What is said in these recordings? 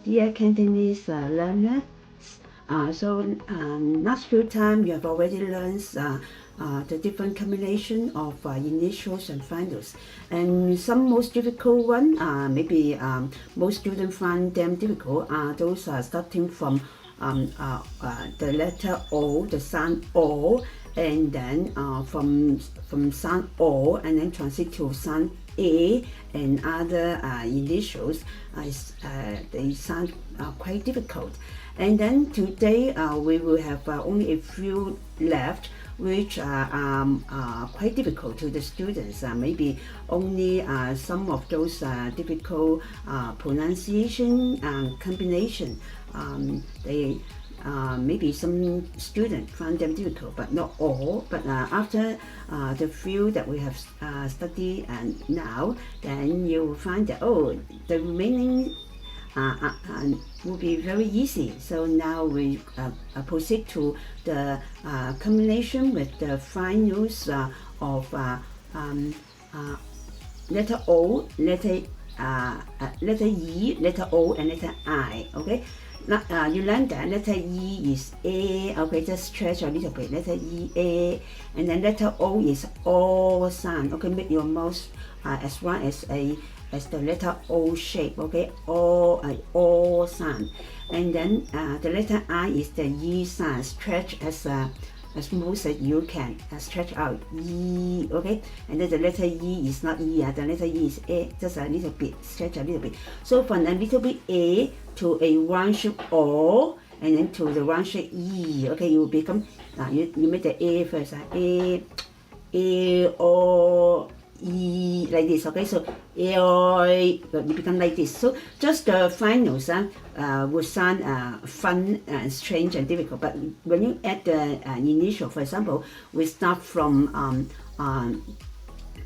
Dear Cantonese learners, last few times you have already learned the different combination of initials and finals, and some most difficult one, maybe most students find them difficult, those are starting from the letter O, the sound O, and then from sound O and then transit to sound A and other initials. They sound quite difficult. And then today we will have only a few left, which are quite difficult to the students. Maybe only some of those difficult pronunciation and combination. Maybe some students find them difficult, but not all. But after the few that we have studied now, then you will find that the remaining will be very easy. So now we proceed to the combination with the finals of letter O, letter E, letter O, and letter I. Okay. Now, you learn that letter E is A, okay, just stretch a little bit, letter E, A, and then letter O is O sound, okay, make your mouth as wide as the letter O shape, okay, O sound, and then the letter I is the E sound, stretch as most as you can, stretch out, E, okay, and then the letter E is not E, the letter E is A, just a little bit, stretch a little bit. So from a little bit A to a round shape O, and then to the round shape E, okay, you will become, you make the A first, A, O, E, like this, okay, so A, O, you become like this. So just the finals would sound fun and strange and difficult, but when you add the initial, for example, we start from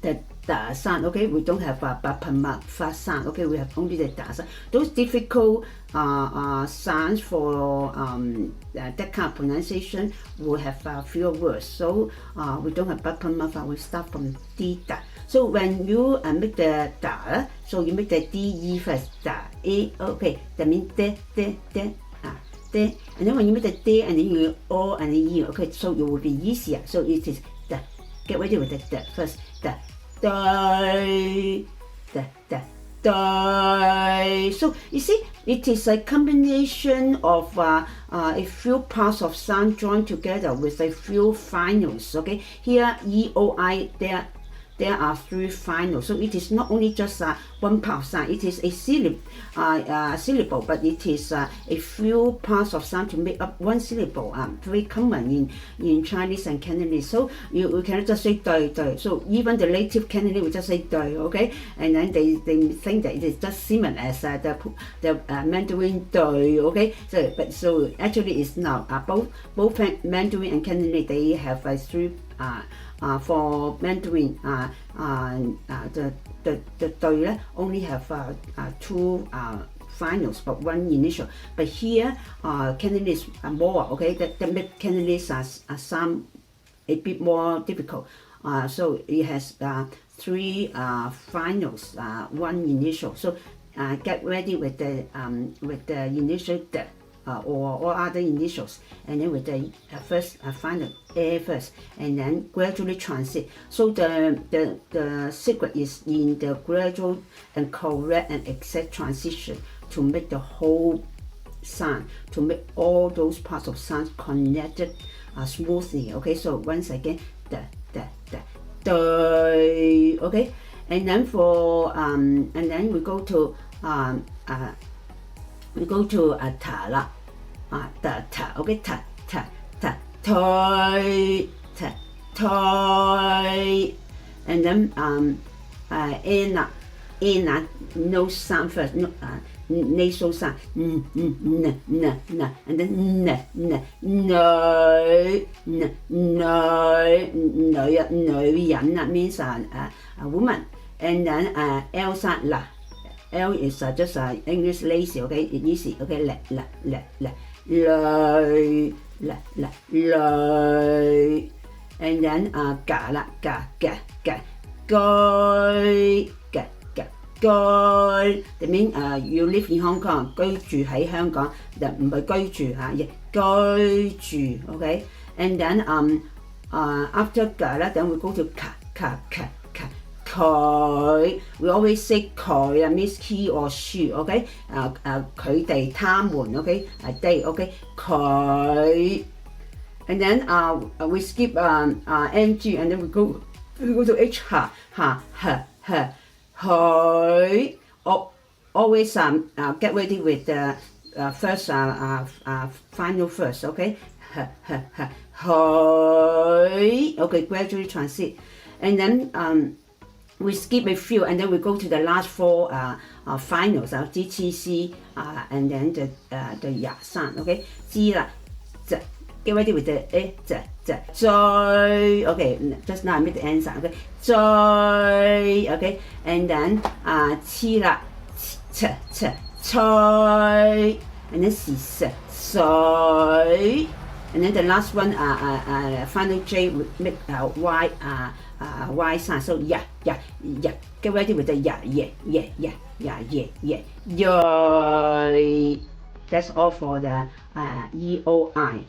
the da sound, okay, we don't have fa sound, okay, we have only the da sound. Those difficult sounds for that kind of pronunciation will have fewer words, so we don't have fa, we start from di da. So when you make the da, so you make the de first, da, a, okay, that means de, and then when you make the de and then you o and then e, okay, so it will be easier. So it is da, get ready with the first, da. So you see, it is a combination of a few parts of sound joined together with a few finals. Okay, here E, O, I, there are three finals. So it is not only just one part of sound. It is a syllable, but it is a few parts of sound to make up one syllable. Very common in Chinese and Cantonese. So you cannot just say doi. So even the native Cantonese will just say doi, okay? And then they think that it is just similar as the Mandarin doi, okay? So actually it's not. Both Mandarin and Cantonese, they have three. For Mandarin, the doi only have two finals but one initial. But here, Cantonese more, okay, that make Cantonese sound a bit more difficult. So it has three finals, one initial. So get ready with the initial the. Or other initials, and then with the first final A first, and then gradually transit. So the secret is in the gradual and correct and exact transition to make the whole sound, to make all those parts of sound connected smoothly. Okay, so once again, okay, and then and then we go to ta la, ta, okay, ta, toy, toy, and then ena, no sound first, no nasal sound, and then no, that means a woman, and then L sound la. L is just English lazy, okay, easy, okay, and then ga, that mean you live in Hong Kong 居住喺香港，就唔係居住嚇，亦居住 ，OK。And then after 咧，then we go to 佢 ，we always say 佢means he or she，OK， 佢哋、他們 ，OK， they，OK， 佢 ，and then we skip ng and then we go to h 佢 always get ready with the first final first, okay， 佢 ，okay, gradually transit, and then we skip a few and then we go to the last four finals, GTC, and then the 23, okay, 知啦，get ready with the 追 okay, just now I made the answer, okay, 追 okay, and then 黐啦，吹 and then 是水 and then the last one final J would make Y sound, so yeah, get ready with the yeah. That's all for the EOI.